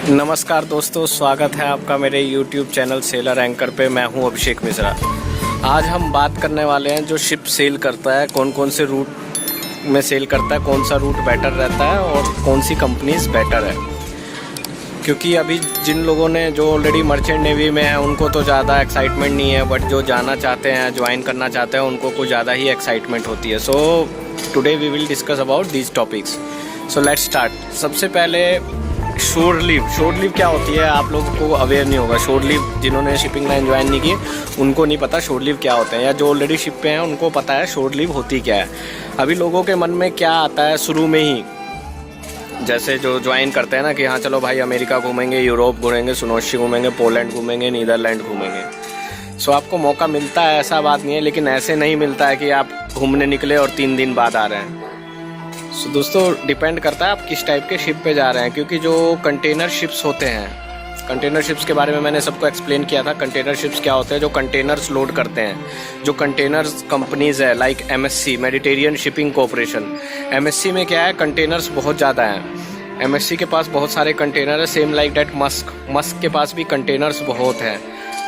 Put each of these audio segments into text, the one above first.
नमस्कार दोस्तों, स्वागत है आपका मेरे YouTube चैनल सेलर एंकर पे। मैं हूं अभिषेक मिश्रा। आज हम बात करने वाले हैं जो शिप सेल करता है, कौन कौन से रूट में सेल करता है, कौन सा रूट बेटर रहता है और कौन सी कंपनीज बेटर है। क्योंकि अभी जिन लोगों ने जो ऑलरेडी मर्चेंट नेवी में है उनको तो ज़्यादा एक्साइटमेंट नहीं है, बट जो जाना चाहते हैं, ज्वाइन करना चाहते हैं, उनको कुछ ज़्यादा ही एक्साइटमेंट होती है। So today we will discuss about these topics. So let's start. सबसे पहले शोर लीव क्या होती है, आप लोगों को अवेयर नहीं होगा। शोर लीव जिन्होंने शिपिंग लाइन ज्वाइन नहीं की उनको नहीं पता शोर लीव क्या होते हैं, या जो ऑलरेडी शिप पे हैं उनको पता है शोर लीव होती क्या है। अभी लोगों के मन में क्या आता है शुरू में ही, जैसे जो ज्वाइन करते हैं ना कि हाँ चलो भाई अमेरिका घूमेंगे, यूरोप घूमेंगे, सुनोशी घूमेंगे, पोलैंड घूमेंगे, नीदरलैंड घूमेंगे। सो आपको मौका मिलता है, ऐसा बात नहीं है, लेकिन ऐसे नहीं मिलता है कि आप घूमने निकले और 3 दिन बाद आ रहे हैं। सो दोस्तों डिपेंड करता है आप किस टाइप के शिप पे जा रहे हैं, क्योंकि जो कंटेनर शिप्स होते हैं, कंटेनर शिप्स के बारे में मैंने सबको एक्सप्लेन किया था। कंटेनर शिप्स क्या होते हैं, जो कंटेनर्स लोड करते हैं, जो कंटेनर्स कंपनीज है like MSC Mediterranean shipping corporation. MSC में क्या है, कंटेनर्स बहुत ज़्यादा हैं। MSC के पास बहुत सारे कंटेनर है। सेम लाइक डैट मस्क के पास भी कंटेनर्स बहुत हैं।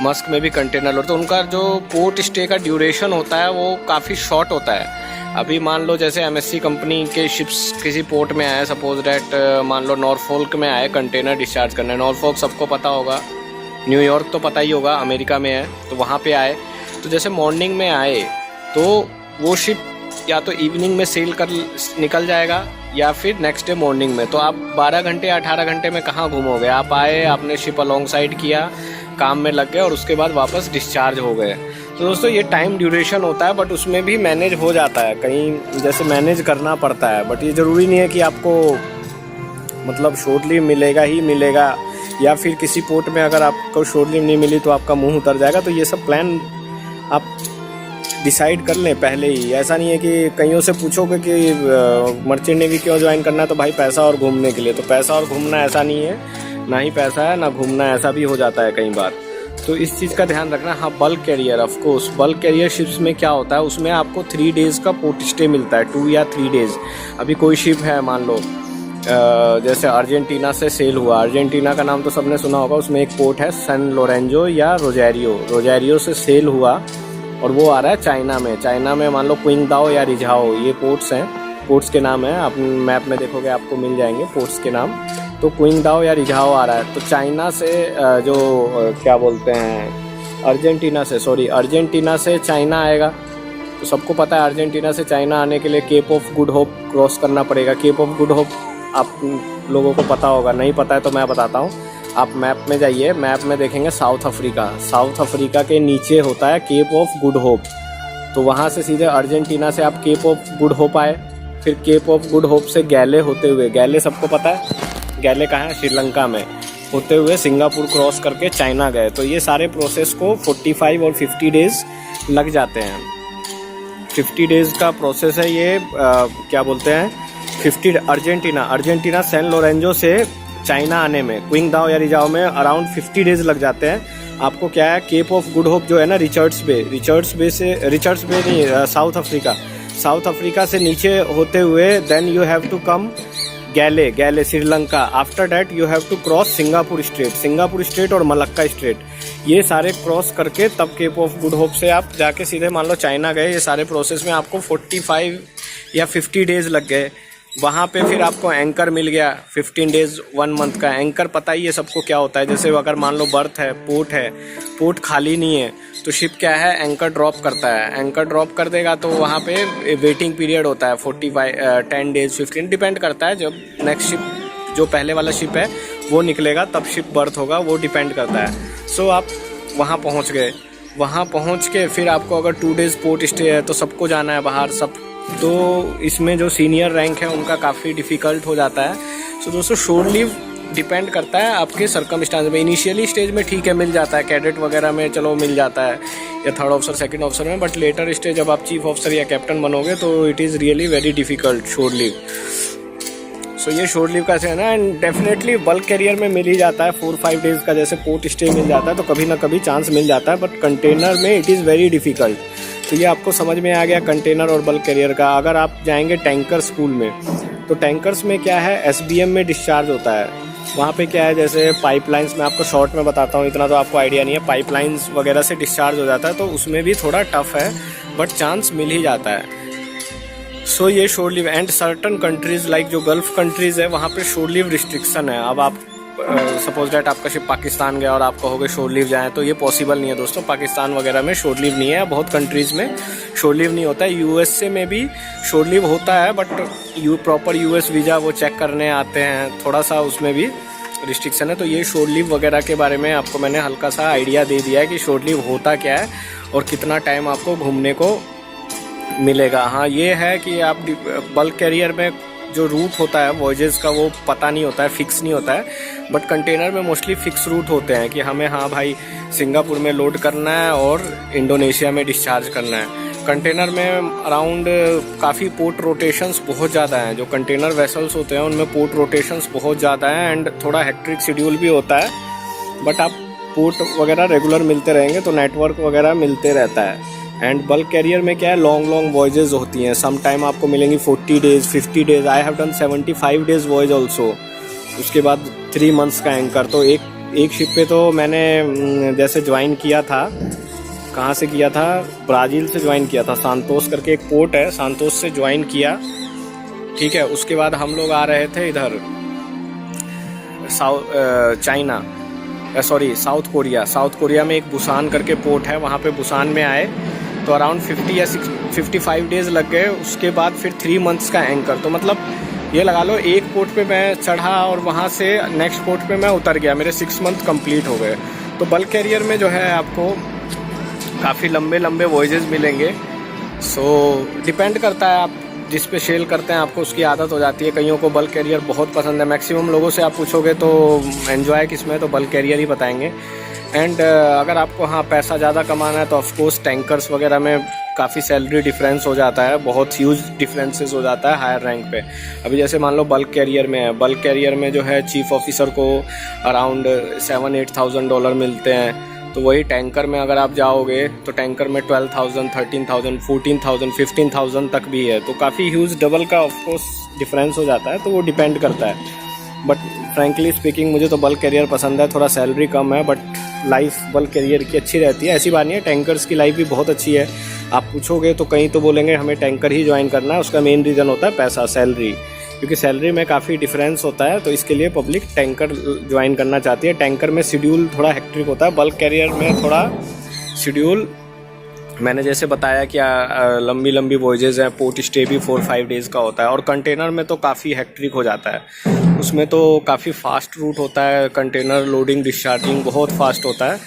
मस्क में भी कंटेनर होते हैं। उनका जो पोर्ट स्टे का ड्यूरेशन होता है वो काफ़ी शॉर्ट होता है। अभी मान लो जैसे MSC कंपनी के शिप्स किसी पोर्ट में आए, सपोज डैट मान लो नॉरफोल्क में आए कंटेनर डिस्चार्ज करने। नॉरफोल्क सबको पता होगा, न्यूयॉर्क तो पता ही होगा, अमेरिका में है, तो वहाँ पे आए। तो जैसे मॉर्निंग में आए तो वो शिप या तो इवनिंग में सेल कर निकल जाएगा या फिर नेक्स्ट डे मॉर्निंग में। तो आप 12 घंटे 18 घंटे में कहाँ घूमोगे। आप आए, आपने शिप अलॉन्ग साइड किया, काम में लग गए और उसके बाद वापस डिस्चार्ज हो गए। तो दोस्तों ये टाइम ड्यूरेशन होता है, बट उसमें भी मैनेज हो जाता है। कहीं जैसे मैनेज करना पड़ता है, बट ये ज़रूरी नहीं है कि आपको मतलब शॉर्ट लीव मिलेगा ही मिलेगा, या फिर किसी पोर्ट में अगर आपको शॉर्ट लीव नहीं मिली तो आपका मुंह उतर जाएगा। तो ये सब प्लान आप डिसाइड कर लें पहले ही। ऐसा नहीं है कि कईयों से पूछोगे कि मर्चेंट नेवी क्यों ज्वाइन करना है, तो भाई पैसा और घूमने के लिए। तो पैसा और घूमना ऐसा नहीं है, ना ही पैसा है ना घूमना, ऐसा भी हो जाता है कई बार। तो इस चीज़ का ध्यान रखना। हाँ, bulk carrier, of course bulk carrier ships में क्या होता है, उसमें आपको 3 डेज़ का पोर्ट स्टे मिलता है, 2 या 3 डेज़। अभी कोई शिप है मान लो जैसे अर्जेंटीना से सेल हुआ, अर्जेंटीना का नाम तो सबने सुना होगा, उसमें एक पोर्ट है सैन लोरेंजो या रोजारियो से सेल हुआ और वो आ रहा है चाइना में। चाइना में मान लो क्विंगदाओ या रिझाओ, ये पोर्ट्स हैं, पोर्ट्स के नाम हैं। आप मैप में देखोगे आपको मिल जाएंगे पोर्ट्स के नाम। तो क्विंगदाओ या रिझाओ आ रहा है। तो चाइना से जो क्या बोलते हैं, अर्जेंटीना से चाइना आएगा। तो सबको पता है अर्जेंटीना से चाइना आने के लिए Cape of Good Hope cross करना पड़ेगा। केप ऑफ गुड होप आप लोगों को पता होगा, नहीं पता है तो मैं बताता हूँ। आप मैप में जाइए, मैप में देखेंगे साउथ अफ्रीका के नीचे होता है केप ऑफ गुड होप। तो वहाँ से सीधे अर्जेंटीना से आप केप ऑफ गुड होप आए, फिर केप ऑफ गुड होप से गैले होते हुए, गैले सबको पता है, गैले कहाँ है, श्रीलंका में, होते हुए सिंगापुर क्रॉस करके चाइना गए। तो ये सारे प्रोसेस को 45 और 50 डेज लग जाते हैं। 50 डेज का प्रोसेस है ये। क्या बोलते हैं 50, अर्जेंटीना सैन लोरेंजो से चाइना आने में, क्विंगदाओ या रिझाओ में अराउंड 50 डेज लग जाते हैं। आपको क्या है, केप ऑफ गुड होप जो है ना, रिचर्ड्स बे नहीं, साउथ अफ्रीका से नीचे होते हुए then you have to come Galle Sri Lanka. After that you have to cross Singapore strait और मलक्का स्ट्रेट। ये सारे क्रॉस करके तब केप ऑफ गुड होप से आप जाके सीधे मान लो चाइना गए। ये सारे प्रोसेस में आपको 45 या 50 डेज लग गए। वहाँ पे फिर आपको एंकर मिल गया 15 डेज 1 मंथ का। एंकर पता ही है सबको क्या होता है। जैसे अगर मान लो बर्थ है, पोर्ट खाली नहीं है, तो शिप क्या है, एंकर ड्रॉप करता है। एंकर ड्रॉप कर देगा तो वहाँ पे वेटिंग पीरियड होता है 10 डेज 15, डिपेंड करता है। जब नेक्स्ट शिप जो पहले वाला शिप है वो निकलेगा तब शिप बर्थ होगा, वो डिपेंड करता है। सो आप वहाँ पहुँच गए, वहाँ पहुँच के फिर आपको अगर 2 डेज पोर्ट स्टे है तो सबको जाना है बाहर सब। तो इसमें जो सीनियर रैंक है उनका काफ़ी डिफ़िकल्ट हो जाता है। सो दोस्तों शोर लीव डिपेंड करता है आपके सर्कमस्टांस में। इनिशियली स्टेज में ठीक है, मिल जाता है, कैडेट वगैरह में चलो मिल जाता है, या 3rd ऑफिसर 2nd ऑफिसर में। बट लेटर स्टेज जब आप चीफ ऑफिसर या कैप्टन बनोगे तो it is really very difficult शोर लीव। सो ये शोर लीव का से है ना, एंड डेफिनेटली बल्क कैरियर में मिल ही जाता है 4-5 डेज़ का। जैसे पोर्ट स्टे मिल जाता है तो कभी ना कभी चांस मिल जाता है, बट कंटेनर में इट इज़ वेरी डिफ़िकल्ट। तो ये आपको समझ में आ गया कंटेनर और बल्क कैरियर का। अगर आप जाएंगे टैंकर स्कूल में, तो टैंकर्स में क्या है, SBM में डिस्चार्ज होता है। वहाँ पे क्या है, जैसे पाइपलाइंस में आपको शॉर्ट में बताता हूँ, इतना तो आपको आइडिया नहीं है, पाइपलाइंस वगैरह से डिस्चार्ज हो जाता है, तो उसमें भी थोड़ा टफ है, बट चांस मिल ही जाता है। सो ये शोर leave and certain countries like जो गल्फ़ कंट्रीज़ है वहाँ पे शोर लीव रिस्ट्रिक्शन है। अब आप सपोज डैट आपका शिप पाकिस्तान गया और आप कहोगे शोर लीव जाएँ, तो ये पॉसिबल नहीं है दोस्तों। पाकिस्तान वगैरह में शोर लीव नहीं है, बहुत कंट्रीज़ में शोर लीव नहीं होता है। यूएसए में भी शोर लीव होता है, बट प्रॉपर यूएस वीज़ा वो चेक करने आते हैं, थोड़ा सा उसमें भी रिस्ट्रिक्शन है। तो ये शोर लीव वगैरह के बारे में आपको मैंने हल्का सा आइडिया दे दिया है कि शोर लीव होता क्या है और कितना टाइम आपको घूमने को मिलेगा। हाँ ये है कि आप बल्क कैरियर में जो रूट होता है वॉयजेस का वो पता नहीं होता है, फिक्स नहीं होता है, बट कंटेनर में मोस्टली फिक्स रूट होते हैं कि हमें हाँ भाई सिंगापुर में लोड करना है और इंडोनेशिया में डिस्चार्ज करना है। कंटेनर में अराउंड काफ़ी पोर्ट रोटेशंस बहुत ज़्यादा हैं, जो कंटेनर वेसल्स होते हैं उनमें पोर्ट रोटेशंस बहुत ज़्यादा हैं एंड थोड़ा हेक्ट्रिक शेड्यूल भी होता है, बट आप पोर्ट वगैरह रेगुलर मिलते रहेंगे तो नेटवर्क वगैरह मिलते रहता है। एंड बल्क कैरियर में क्या है, लॉन्ग लॉन्ग वॉयजेज होती हैं, सम टाइम आपको मिलेंगी 40 days 50 days. I have done 75 days voyage also. उसके बाद 3 मंथ्स का एंकर। तो एक शिप पे तो मैंने जैसे ज्वाइन किया था, कहाँ से किया था, ब्राज़ील से ज्वाइन किया था, सांतोस करके एक पोर्ट है, सांतोस से ज्वाइन किया, ठीक है। उसके बाद हम लोग आ रहे थे इधर साउथ कोरिया में एक बुसान करके पोर्ट है, वहाँ पे बुसान में आए तो अराउंड 50 या 55 डेज़ लग गए। उसके बाद फिर 3 मंथ्स का एंकर। तो मतलब ये लगा लो एक पोर्ट पे मैं चढ़ा और वहाँ से नेक्स्ट पोर्ट पे मैं उतर गया, मेरे 6 मंथ कंप्लीट हो गए। तो बल्क कैरियर में जो है आपको काफ़ी लंबे लंबे वॉयजेस मिलेंगे। सो डिपेंड करता है, आप जिस पे सेल करते हैं आपको उसकी आदत हो जाती है। कईयों को बल्क कैरियर बहुत पसंद है, मैक्सिमम लोगों से आप पूछोगे तो एन्जॉय किसमें, तो बल्क कैरियर ही बताएंगे। एंड अगर आपको हाँ पैसा ज़्यादा कमाना है तो ऑफकोर्स टैंकर्स वगैरह में काफ़ी सैलरी डिफरेंस हो जाता है, बहुत ह्यूज डिफरेंसेस हो जाता है हायर रैंक पे। अभी जैसे मान लो बल्क कैरियर में है, बल्क कैरियर में जो है चीफ ऑफिसर को अराउंड $7,000-8,000 मिलते हैं। तो वही टैंकर में अगर आप जाओगे तो टैंकर में 12,000, 13,000, 14,000, 15,000 तक भी है। तो काफ़ी ह्यूज डबल का ऑफकोर्स डिफरेंस हो जाता है, तो वो डिपेंड करता है। बट फ्रैंकली स्पीकिंग मुझे तो बल्क कैरियर पसंद है, थोड़ा सैलरी कम है बट लाइफ बल्क कैरियर की अच्छी रहती है। ऐसी बात नहीं है, टैंकर्स की लाइफ भी बहुत अच्छी है। आप पूछोगे तो कहीं तो बोलेंगे हमें टैंकर ही ज्वाइन करना है, उसका मेन रीज़न होता है पैसा, सैलरी, क्योंकि सैलरी में काफ़ी डिफरेंस होता है, तो इसके लिए पब्लिक टैंकर ज्वाइन करना चाहती है। टैंकर में शेड्यूल थोड़ा हेक्ट्रिक होता है, बल्क कैरियर में थोड़ा शेड्यूल मैंने जैसे बताया कि लंबी लंबी वॉयजेज़ हैं, पोर्ट स्टे भी 4-5 डेज़ का होता है। और कंटेनर में तो काफ़ी हेक्ट्रिक हो जाता है, उसमें तो काफ़ी फास्ट रूट होता है, कंटेनर लोडिंग डिस्चार्जिंग बहुत फास्ट होता है।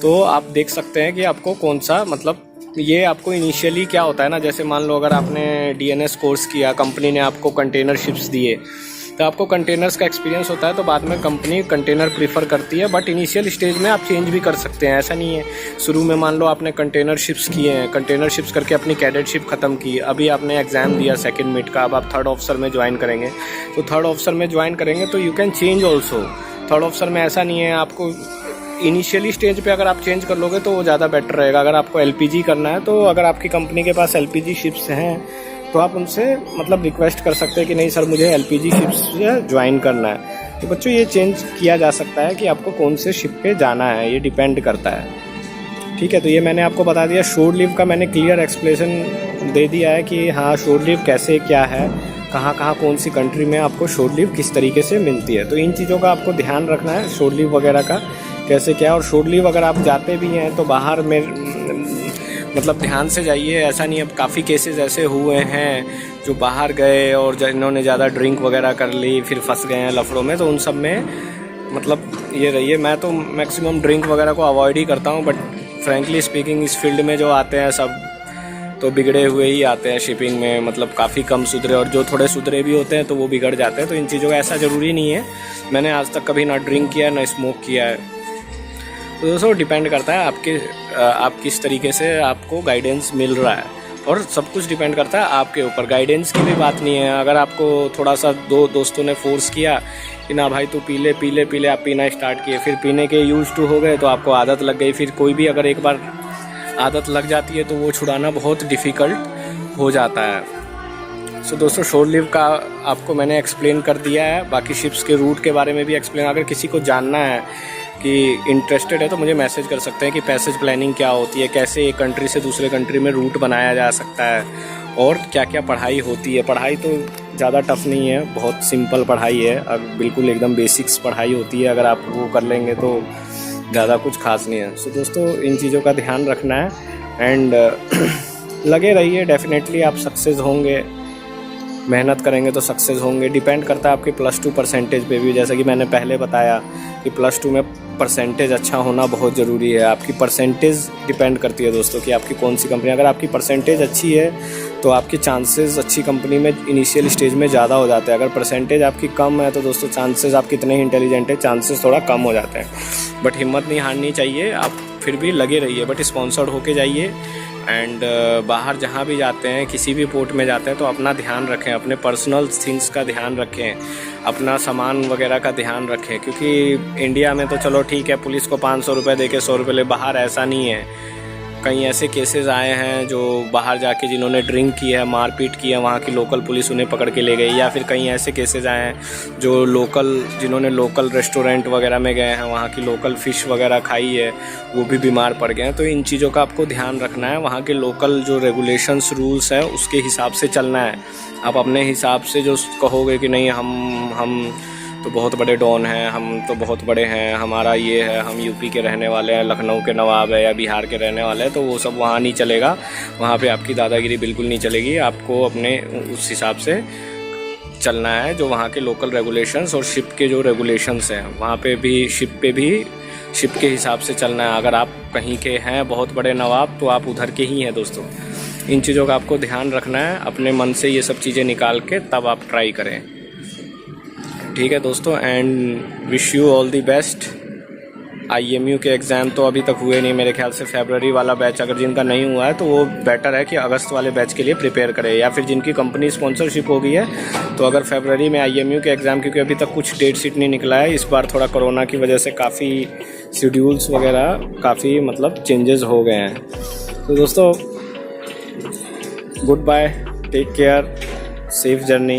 तो आप देख सकते हैं कि आपको कौन सा, मतलब ये आपको इनिशियली क्या होता है ना, जैसे मान लो अगर आपने DNS कोर्स किया, कंपनी ने आपको कंटेनर शिप्स दिए, तो आपको कंटेनर्स का एक्सपीरियंस होता है, तो बाद में कंपनी कंटेनर प्रीफर करती है। बट इनिशियल स्टेज में आप चेंज भी कर सकते हैं, ऐसा नहीं है। शुरू में मान लो आपने कंटेनर शिप्स किए हैं, कंटेनर शिप्स करके अपनी कैडेटशिप ख़त्म की, अभी आपने एग्ज़ाम दिया 2nd मिड का, अब आप 3rd ऑफिसर में ज्वाइन करेंगे। तो 3rd ऑफिसर में ज्वाइन करेंगे तो you can change also. 3rd officer में ऐसा नहीं है, आपको इनिशियली स्टेज पे अगर आप चेंज कर लोगे तो वो ज़्यादा बेटर रहेगा। अगर आपको LPG करना है तो अगर आपकी कंपनी के पास LPG शिप्स हैं तो आप उनसे मतलब रिक्वेस्ट कर सकते हैं कि नहीं सर मुझे LPG शिप्स ज्वाइन करना है। तो बच्चों ये चेंज किया जा सकता है कि आपको कौन से शिप पे जाना है, ये डिपेंड करता है। ठीक है, तो ये मैंने आपको बता दिया। शोर लीव का मैंने क्लियर एक्सप्लेनेशन दे दिया है कि हाँ शोर लीव कैसे क्या है, कहाँ कहाँ कौन सी कंट्री में आपको शोर लीव किस तरीके से मिलती है। तो इन चीज़ों का आपको ध्यान रखना है, शोर लीव वगैरह का कैसे क्या। और शोर लीव अगर आप जाते भी हैं तो बाहर में मतलब ध्यान से जाइए, ऐसा नहीं। अब काफ़ी केसेस ऐसे हुए हैं जो बाहर गए और जिन्होंने ज़्यादा ड्रिंक वगैरह कर ली फिर फंस गए हैं लफड़ों में, तो उन सब में मतलब ये रहिए। मैं तो मैक्सिमम ड्रिंक वगैरह को अवॉइड ही करता हूँ, बट फ्रैंकली स्पीकिंग इस फील्ड में जो आते हैं सब तो बिगड़े हुए ही आते हैं शिपिंग में, मतलब काफ़ी कम सुधरे, और जो थोड़े सुधरे भी होते हैं तो वो बिगड़ जाते हैं। तो इन चीज़ों का ऐसा ज़रूरी नहीं है। मैंने आज तक कभी ना ड्रिंक किया ना स्मोक किया है। तो दोस्तों डिपेंड करता है आप किस तरीके से आपको गाइडेंस मिल रहा है, और सब कुछ डिपेंड करता है आपके ऊपर। गाइडेंस की भी बात नहीं है। अगर आपको थोड़ा सा दोस्तों ने फोर्स किया कि ना भाई तू पी ले, आप पीना स्टार्ट किए, फिर पीने के यूज टू हो गए तो आपको आदत लग गई। फिर कोई भी अगर एक बार आदत लग जाती है तो वो छुड़ाना बहुत डिफ़िकल्ट हो जाता है। सो दोस्तों शोर लीव का आपको मैंने एक्सप्लेन कर दिया है, बाकी शिप्स के रूट के बारे में भी एक्सप्लेन। अगर किसी को जानना है कि इंटरेस्टेड है तो मुझे मैसेज कर सकते हैं कि पैसेज प्लानिंग क्या होती है, कैसे एक कंट्री से दूसरे कंट्री में रूट बनाया जा सकता है, और क्या क्या पढ़ाई होती है। पढ़ाई तो ज़्यादा टफ नहीं है, बहुत सिंपल पढ़ाई है, अब बिल्कुल एकदम बेसिक्स पढ़ाई होती है। अगर आप वो कर लेंगे तो ज़्यादा कुछ खास नहीं है। सो दोस्तों इन चीज़ों का ध्यान रखना है एंड लगे रहिए, डेफिनेटली आप सक्सेस होंगे। मेहनत करेंगे तो सक्सेस होंगे। डिपेंड करता है आपके +2 परसेंटेज पे भी, जैसा कि मैंने पहले बताया कि +2 में परसेंटेज अच्छा होना बहुत ज़रूरी है। आपकी परसेंटेज डिपेंड करती है दोस्तों कि आपकी कौन सी कंपनी। अगर आपकी परसेंटेज अच्छी है तो आपके चांसेस अच्छी कंपनी में इनिशियल स्टेज में ज़्यादा हो जाते हैं। अगर परसेंटेज आपकी कम है तो दोस्तों चांसेस, आप कितने ही इंटेलिजेंट है, चांसेस थोड़ा कम हो जाते हैं। बट हिम्मत नहीं हारनी चाहिए, आप फिर भी लगे रहिए, बट स्पॉन्सर्ड होके जाइए। एंड बाहर जहाँ भी जाते हैं, किसी भी पोर्ट में जाते हैं तो अपना ध्यान रखें, अपने पर्सनल थिंग्स का ध्यान रखें, अपना सामान वगैरह का ध्यान रखें। क्योंकि इंडिया में तो चलो ठीक है, पुलिस को 500 रुपये दे के 100 रुपये ले, बाहर ऐसा नहीं है। कई ऐसे केसेस आए हैं जो बाहर जाके जिन्होंने ड्रिंक की है, मारपीट की है, वहाँ की लोकल पुलिस उन्हें पकड़ के ले गई। या फिर कई ऐसे केसेस आए हैं जो जिन्होंने लोकल रेस्टोरेंट वगैरह में गए हैं, वहाँ की लोकल फ़िश वगैरह खाई है, वो भी बीमार पड़ गए हैं। तो इन चीज़ों का आपको ध्यान रखना है। वहाँ के लोकल जो रेगुलेशंस रूल्स है उसके हिसाब से चलना है। आप अपने हिसाब से जो कहोगे कि नहीं हम तो बहुत बड़े डॉन हैं, हम तो बहुत बड़े हैं, हमारा ये है, हम यूपी के रहने वाले हैं, लखनऊ के नवाब है या बिहार के रहने वाले हैं, तो वो सब वहाँ नहीं चलेगा। वहाँ पे आपकी दादागिरी बिल्कुल नहीं चलेगी। आपको अपने उस हिसाब से चलना है जो वहाँ के लोकल रेगुलेशंस और शिप के जो रेगुलेशंस हैं, वहाँ पे भी शिप के हिसाब से चलना है। अगर आप कहीं के हैं बहुत बड़े नवाब तो आप उधर के ही हैं दोस्तों। इन चीज़ों का आपको ध्यान रखना है, अपने मन से ये सब चीज़ें निकाल के तब आप ट्राई करें। ठीक है दोस्तों, and wish you all the best. IMU के एग्ज़ाम तो अभी तक हुए नहीं, मेरे ख्याल से फरवरी वाला बैच अगर जिनका नहीं हुआ है तो वो बेटर है कि अगस्त वाले बैच के लिए प्रिपेयर करें, या फिर जिनकी कंपनी स्पॉन्सरशिप हो गई है तो अगर फरवरी में IMU के एग्ज़ाम, क्योंकि अभी तक कुछ डेट शीट नहीं निकला है। इस बार थोड़ा कोरोना की वजह से काफ़ी शेड्यूल्स वगैरह काफ़ी चेंजेस हो गए हैं। तो दोस्तों goodbye, take care, safe journey.